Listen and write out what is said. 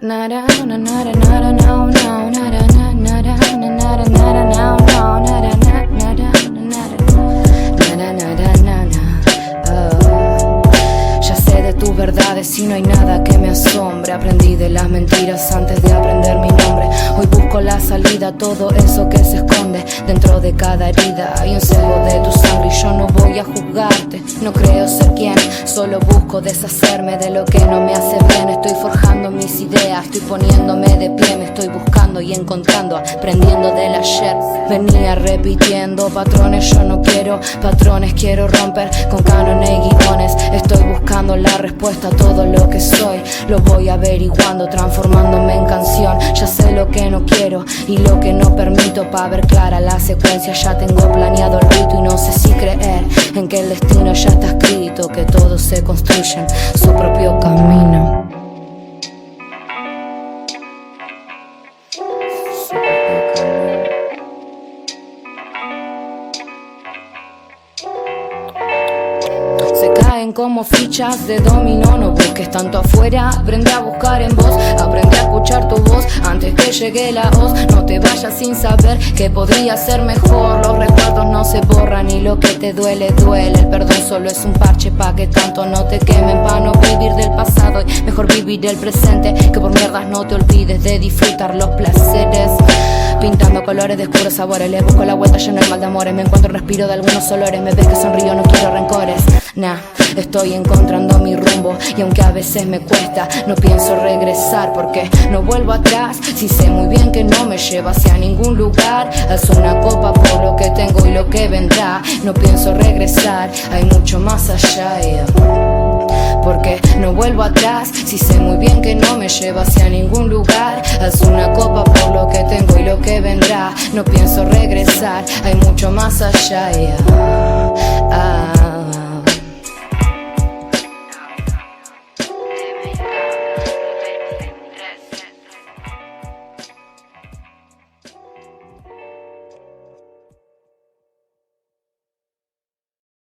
Ya sé de tus verdades y no hay nada que me asombre. Aprendí de las mentiras antes de aprender mi nombre. Hoy busco la salida a todo eso que se esconde dentro de cada herida. Hay un cebo de tu sangre y yo no voy a juzgarte. No creo ser quien, solo busco deshacerme de lo que no me hace bien. Estoy forjando mis ideas, estoy poniéndome de pie. Me estoy buscando y encontrando, aprendiendo del ayer. Venía repitiendo patrones, yo no quiero patrones. Quiero romper con cánones y guiones. Estoy buscando la respuesta a todo lo que soy. Lo voy averiguando, transformándome en canción. Ya sé lo que no quiero y lo que no permito. Pa' ver clara la secuencia ya tengo planeado el rito. Y no sé si creer en que el destino ya está escrito, que todos se construyen su propio camino. Se caen como fichas de dominó. No busques tanto afuera, aprende a buscar en vos. Aprende a escuchar tu voz antes que llegue la hoz. No te vayas sin saber que podría ser mejor. Los recuerdos no se borran y lo que te duele, duele. El perdón solo es un parche pa' que tanto no te quemen. Pa' no vivir del pasado y mejor vivir el presente. Que por mierdas no te olvides de disfrutar los placeres. Pintando colores de oscuros sabores. Le busco la vuelta lleno de mal de amores. Me encuentro respiro de algunos olores. Me ves que sonrío, no quiero rencores. Nah, estoy encontrando mi rumbo. Y aunque a veces me cuesta, no pienso regresar porque no vuelvo atrás. Si sé muy bien que no me lleva hacia ningún lugar. Alzo una copa por lo que tengo y lo que vendrá. No pienso regresar, hay mucho más allá, yeah. Porque no vuelvo atrás, si sé muy bien que no me lleva hacia ningún lugar. Alzo una copa por lo que tengo y lo que vendrá. No pienso regresar, hay mucho más allá, yeah.